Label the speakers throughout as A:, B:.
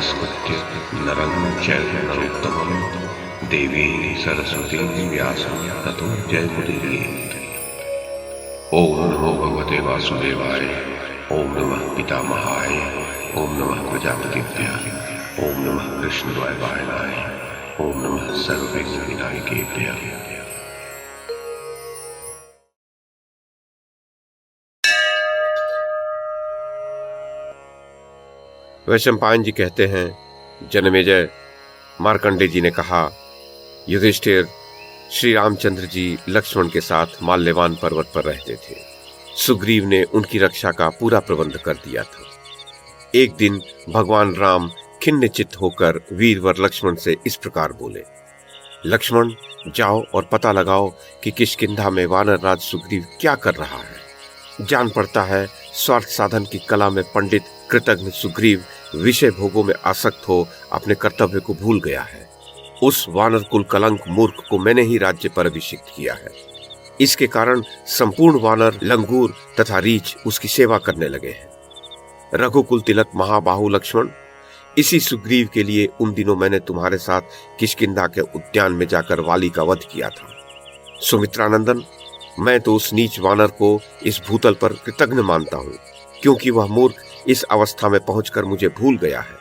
A: नमस्कृत्य नरं चैव नरोत्तमं देवीं सरस्वतीं व्यासं ततो जयमुदीरयेत्। ओम नमो भगवते वासुदेवाय। ओम नमः पितामहाय। ओम नमः प्रजापतिभ्यः। ओम नमः कृष्णद्वैपायनाय। ओम नमः सर्वविघ्नविनायकेभ्यः।
B: वैशंपायन जी कहते हैं, जनमेजय मार्कंडे जी ने कहा, युधिष्ठिर, श्री रामचंद्र जी लक्ष्मण के साथ माल्यवान पर्वत पर रहते थे। सुग्रीव ने उनकी रक्षा का पूरा प्रबंध कर दिया था। एक दिन भगवान राम खिन्न चित्त होकर वीरवर लक्ष्मण से इस प्रकार बोले, लक्ष्मण, जाओ और पता लगाओ कि किष्किंधा में वानर राज सुग्रीव क्या कर रहा है। जान पड़ता है स्वार्थ साधन की कला में पंडित कृतज्ञ सुग्रीव विषय भोगों में आसक्त हो अपने कर्तव्य को भूल गया है। उस वानर कुल कलंक मूर्ख को मैंने ही राज्य पर अभिषिक्त किया है। इसके कारण संपूर्ण वानर, लंगूर तथा रीछ उसकी सेवा करने लगे हैं। रघुकुल तिलक महाबाहु लक्ष्मण, इसी सुग्रीव के लिए उन दिनों मैंने तुम्हारे साथ किष्किंधा के उद्यान में जाकर वाली का वध किया था। सुमित्रानंदन, मैं तो उस नीच वानर को इस भूतल पर कृतज्ञ मानता हूँ, क्योंकि वह मूर्ख इस अवस्था में पहुंचकर मुझे भूल गया है।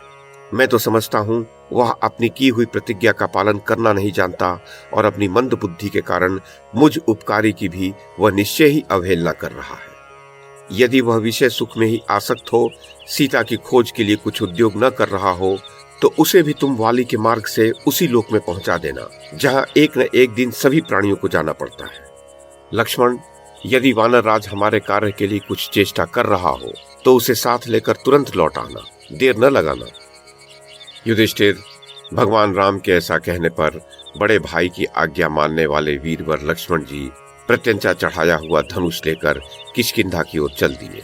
B: मैं तो समझता हूँ वह अपनी की हुई प्रतिज्ञा का पालन करना नहीं जानता और अपनी मंद बुद्धि के कारण मुझ उपकारी की भी वह निश्चय ही अवहेलना कर रहा है। यदि वह विषय सुख में ही आसक्त हो, सीता की खोज के लिए कुछ उद्योग न कर रहा हो, तो उसे भी तुम वाली के मार्ग से उसी लोक में पहुंचा देना जहां एक न एक दिन सभी प्राणियों को जाना पड़ता है। लक्ष्मण, यदि वानर राज हमारे कार्य के लिए कुछ चेष्टा कर रहा हो तो उसे साथ लेकर तुरंत लौट आना, देर न लगाना। युधिष्ठिर, भगवान राम के ऐसा कहने पर बड़े भाई की आज्ञा मानने वाले वीरवर लक्ष्मण जी प्रत्यंचा चढ़ाया हुआ धनुष लेकर किष्किंधा की ओर चल दिए।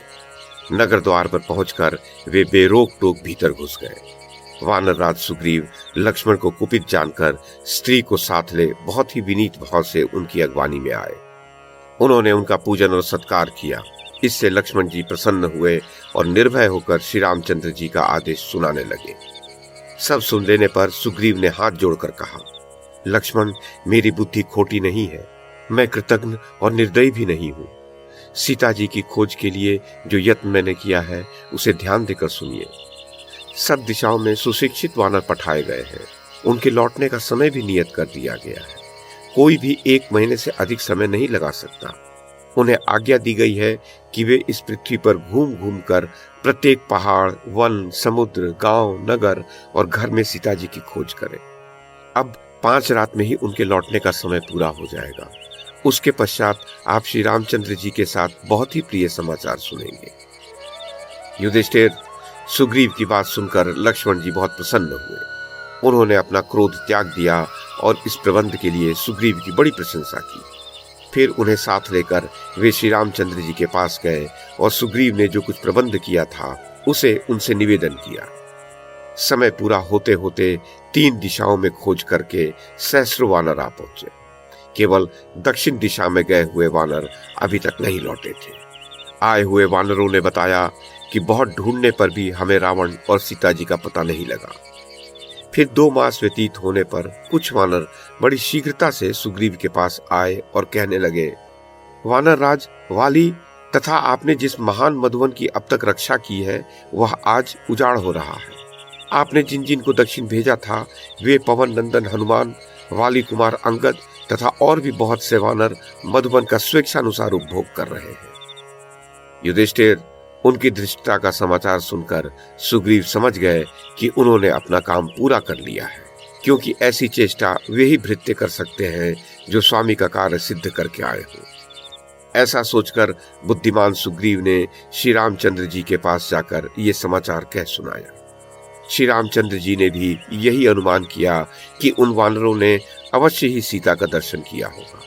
B: नगर द्वार पर पहुंचकर वे बेरोक टोक भीतर घुस गए। वानर राज सुग्रीव लक्ष्मण को कुपित जानकर स्त्री को साथ ले बहुत ही विनीत भाव से उनकी अगवानी में आए। उन्होंने उनका पूजन और सत्कार किया। इससे लक्ष्मण जी प्रसन्न हुए और निर्भय होकर श्री रामचंद्र जी का आदेश सुनाने लगे। सब सुन लेने पर सुग्रीव ने हाथ जोड़कर कहा, लक्ष्मण, मेरी बुद्धि खोटी नहीं है। मैं कृतज्ञ और निर्दयी भी नहीं हूँ। सीता जी की खोज के लिए जो यत्न मैंने किया है उसे ध्यान देकर सुनिए। सब दिशाओं में सुशिक्षित वानर पठाए गए हैं। उनके लौटने का समय भी नियत कर दिया गया है। कोई भी 1 महीने से अधिक समय नहीं लगा सकता। उन्हें आज्ञा दी गई है कि वे इस पृथ्वी पर घूम घूम कर प्रत्येक पहाड़, वन, समुद्र, गांव, नगर और घर में सीता जी की खोज करें। अब 5 रात में ही उनके लौटने का समय पूरा हो जाएगा। उसके पश्चात आप श्री रामचंद्र जी के साथ बहुत ही प्रिय समाचार सुनेंगे। युधिष्ठिर, सुग्रीव की बात सुनकर लक्ष्मण जी बहुत प्रसन्न हुए। उन्होंने अपना क्रोध त्याग दिया और इस प्रबंध के लिए सुग्रीव की बड़ी प्रशंसा की। फिर उन्हें साथ लेकर वे श्री रामचंद्र जी के पास गए और सुग्रीव ने जो कुछ प्रबंध किया था उसे उनसे निवेदन किया। समय पूरा होते होते 3 दिशाओं में खोज करके सहस्रों वानर आ पहुंचे। केवल दक्षिण दिशा में गए हुए वानर अभी तक नहीं लौटे थे। आए हुए वानरों ने बताया कि बहुत ढूंढने पर भी हमें रावण और सीता जी का पता नहीं लगा। फिर 2 मास व्यतीत होने पर कुछ वानर बड़ी शीघ्रता से सुग्रीव के पास आए और कहने लगे, वानर राज वाली तथा आपने जिस महान मधुवन की अब तक रक्षा की है वह आज उजाड़ हो रहा है। आपने जिन जिन को दक्षिण भेजा था वे पवन नंदन हनुमान, वाली कुमार अंगद तथा और भी बहुत से वानर मधुवन का स्वेच्छानुसार उपभोग कर रहे हैं। युधिष्ठिर, उनकी धृष्टता का समाचार सुनकर सुग्रीव समझ गए कि उन्होंने अपना काम पूरा कर लिया है, क्योंकि ऐसी चेष्टा वे ही भृत्य कर सकते हैं जो स्वामी का कार्य सिद्ध करके आए हो। ऐसा सोचकर बुद्धिमान सुग्रीव ने श्री रामचंद्र जी के पास जाकर ये समाचार कह सुनाया। श्री रामचंद्र जी ने भी यही अनुमान किया कि उन वानरों ने अवश्य ही सीता का दर्शन किया होगा।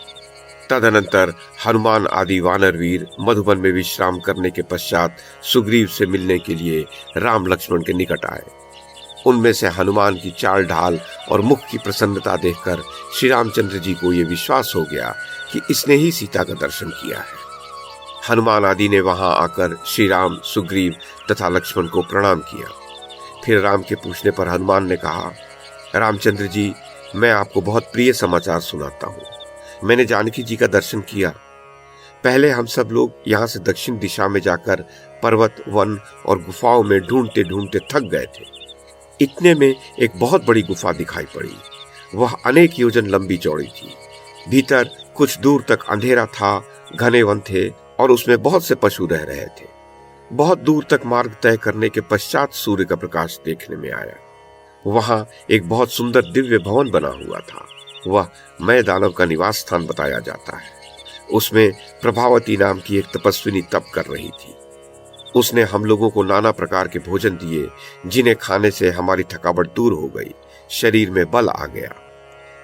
B: तदनंतर हनुमान आदि वानरवीर मधुबन में विश्राम करने के पश्चात सुग्रीव से मिलने के लिए राम लक्ष्मण के निकट आए। उनमें से हनुमान की चाल ढाल और मुख की प्रसन्नता देखकर श्री रामचंद्र जी को यह विश्वास हो गया कि इसने ही सीता का दर्शन किया है। हनुमान आदि ने वहां आकर श्री राम, सुग्रीव तथा लक्ष्मण को प्रणाम किया। फिर राम के पूछने पर हनुमान ने कहा, रामचंद्र जी, मैं आपको बहुत प्रिय समाचार सुनाता हूँ। मैंने जानकी जी का दर्शन किया। पहले हम सब लोग यहाँ से दक्षिण दिशा में जाकर पर्वत, वन और गुफाओं में ढूंढते ढूंढते थक गए थे। इतने में एक बहुत बड़ी गुफा दिखाई पड़ी। वह अनेक योजन लंबी चौड़ी थी। भीतर कुछ दूर तक अंधेरा था, घने वन थे और उसमें बहुत से पशु रह रहे थे। बहुत दूर तक मार्ग तय करने के पश्चात सूर्य का प्रकाश देखने में आया। वहां एक बहुत सुंदर दिव्य भवन बना हुआ था। वह मय दानव का निवास स्थान बताया जाता है। उसमें प्रभावती नाम की एक तपस्विनी तप कर रही थी। उसने हम लोगों को नाना प्रकार के भोजन दिए, जिन्हें खाने से हमारी थकावट दूर हो गई, शरीर में बल आ गया।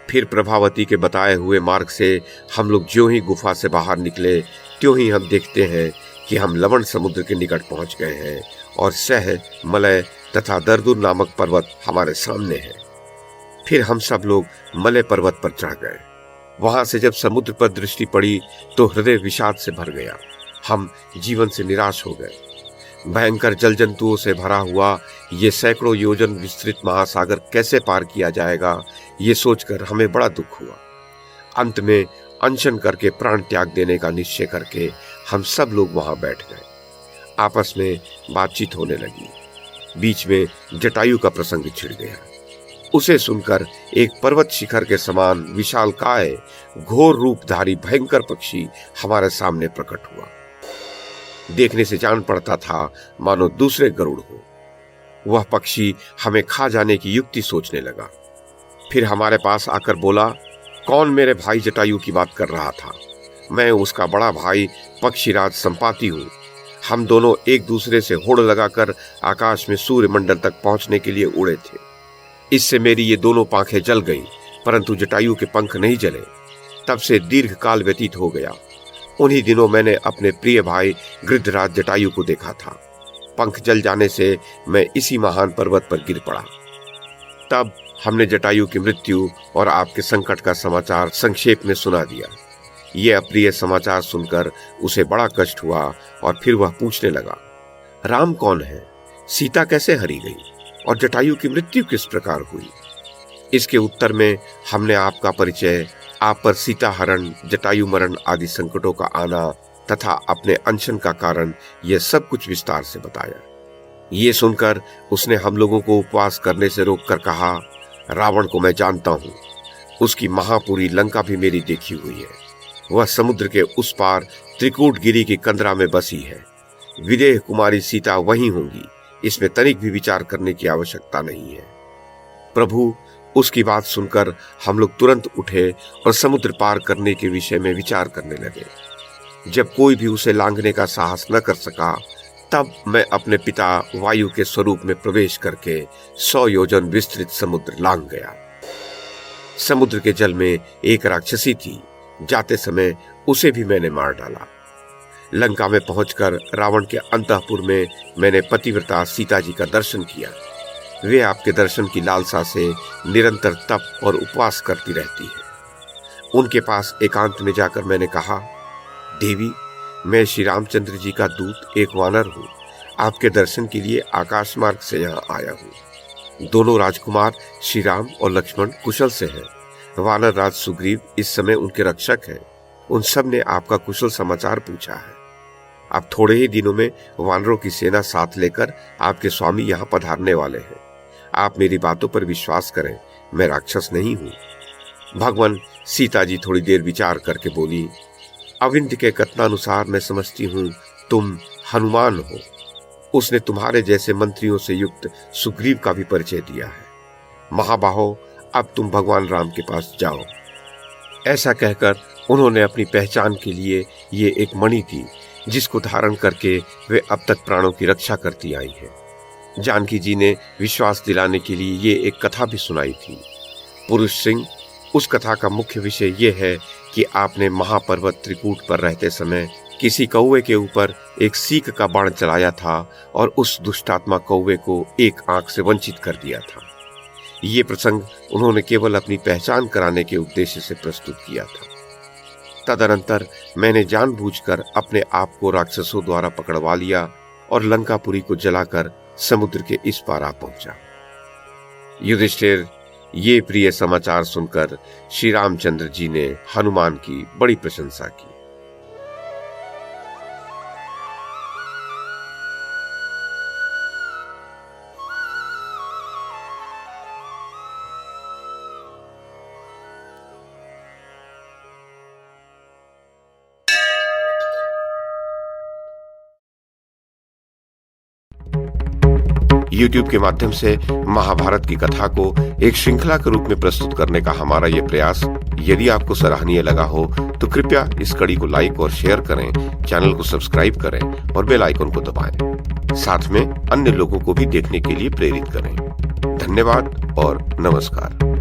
B: फिर प्रभावती के बताए हुए मार्ग से हम लोग ज्यों ही गुफा से बाहर निकले, त्यों ही हम देखते हैं कि हम लवण समुद्र के निकट पहुंच गए हैं और सह, मलय तथा दर्दुर नामक पर्वत हमारे सामने है। फिर हम सब लोग मलय पर्वत पर चढ़ गए। वहां से जब समुद्र पर दृष्टि पड़ी तो हृदय विषाद से भर गया। हम जीवन से निराश हो गए। भयंकर जल जंतुओं से भरा हुआ ये सैकड़ों योजन विस्तृत महासागर कैसे पार किया जाएगा, ये सोचकर हमें बड़ा दुख हुआ। अंत में अनशन करके प्राण त्याग देने का निश्चय करके हम सब लोग वहां बैठ गए। आपस में बातचीत होने लगी। बीच में जटायु का प्रसंग छिड़ गया। उसे सुनकर एक पर्वत शिखर के समान विशालकाय घोर रूपधारी भयंकर पक्षी हमारे सामने प्रकट हुआ। देखने से जान पड़ता था मानो दूसरे गरुड़ हो। वह पक्षी हमें खा जाने की युक्ति सोचने लगा। फिर हमारे पास आकर बोला, कौन मेरे भाई जटायु की बात कर रहा था? मैं उसका बड़ा भाई पक्षीराज संपाति हूँ। हम दोनों एक दूसरे से होड़ लगाकर आकाश में सूर्य मंडल तक पहुंचने के लिए उड़े थे। इससे मेरी ये दोनों पांखें जल गईं, परंतु जटायु के पंख नहीं जले। तब से दीर्घ काल व्यतीत हो गया। उन्हीं दिनों मैंने अपने प्रिय भाई गृद्धराज जटायु को देखा था। पंख जल जाने से मैं इसी महान पर्वत पर गिर पड़ा। तब हमने जटायु की मृत्यु और आपके संकट का समाचार संक्षेप में सुना दिया। ये अप्रिय समाचार सुनकर उसे बड़ा कष्ट हुआ और फिर वह पूछने लगा, राम कौन है? सीता कैसे हरी गई? और जटायु की मृत्यु किस प्रकार हुई? इसके उत्तर में हमने आपका परिचय, आप पर सीता हरण, जटायु मरण आदि संकटों का आना तथा अपने अनशन का कारण यह सब कुछ विस्तार से बताया। ये सुनकर उसने हम लोगों को उपवास करने से रोककर कहा, रावण को मैं जानता हूं। उसकी महापुरी लंका भी मेरी देखी हुई है। वह समुद्र के उस पार त्रिकूट गिरी की कंदरा में बसी है। विदेह कुमारी सीता वहीं होंगी, इसमें तनिक भी विचार करने की आवश्यकता नहीं है। प्रभु, उसकी बात सुनकर हम लोग तुरंत उठे और समुद्र पार करने के विषय में विचार करने लगे। जब कोई भी उसे लांघने का साहस न कर सका, तब मैं अपने पिता वायु के स्वरूप में प्रवेश करके 100 योजन विस्तृत समुद्र लांघ गया। समुद्र के जल में एक राक्षसी थी। जाते समय उसे भी मैंने मार डाला। लंका में पहुंचकर रावण के अंतःपुर में मैंने पतिव्रता सीता जी का दर्शन किया। वे आपके दर्शन की लालसा से निरंतर तप और उपवास करती रहती है। उनके पास एकांत में जाकर मैंने कहा, देवी, मैं श्री रामचंद्र जी का दूत एक वानर हूँ। आपके दर्शन के लिए आकाश मार्ग से यहाँ आया हूँ। दोनों राजकुमार श्री राम और लक्ष्मण कुशल से हैं। वानर राज सुग्रीव इस समय उनके रक्षक हैं। उन सब ने आपका कुशल समाचार पूछा है। अब थोड़े ही दिनों में वानरों की सेना साथ लेकर आपके स्वामी यहाँ पधारने वाले हैं। आप मेरी बातों पर विश्वास करें, मैं राक्षस नहीं हूँ। भगवान सीता जी थोड़ी देर विचार करके बोली, अविंद के कथनानुसार मैं समझती हूँ तुम हनुमान हो। उसने तुम्हारे जैसे मंत्रियों से युक्त सुग्रीव का भी परिचय दिया है। महाबाहो, अब तुम भगवान राम के पास जाओ। ऐसा कहकर उन्होंने अपनी पहचान के लिए ये एक मणि थी, जिसको धारण करके वे अब तक प्राणों की रक्षा करती आई हैं। जानकी जी ने विश्वास दिलाने के लिए ये एक कथा भी सुनाई थी। पुरुष सिंह, उस कथा का मुख्य विषय ये है कि आपने महापर्वत त्रिकूट पर रहते समय किसी कौवे के ऊपर एक सीक का बाण चलाया था और उस दुष्टात्मा कौवे को एक आंख से वंचित कर दिया था। ये प्रसंग उन्होंने केवल अपनी पहचान कराने के उद्देश्य से प्रस्तुत किया था। तदनंतर मैंने जानबूझकर अपने आप को राक्षसों द्वारा पकड़वा लिया और लंकापुरी को जलाकर समुद्र के इस पार आ पहुंचा। युधिष्ठिर ये प्रिय समाचार सुनकर श्री रामचंद्र जी ने हनुमान की बड़ी प्रशंसा की। YouTube के माध्यम से महाभारत की कथा को एक श्रृंखला के रूप में प्रस्तुत करने का हमारा ये प्रयास यदि आपको सराहनीय लगा हो तो कृपया इस कड़ी को लाइक और शेयर करें, चैनल को सब्सक्राइब करें और बेल आइकन को दबाएं। साथ में अन्य लोगों को भी देखने के लिए प्रेरित करें। धन्यवाद और नमस्कार।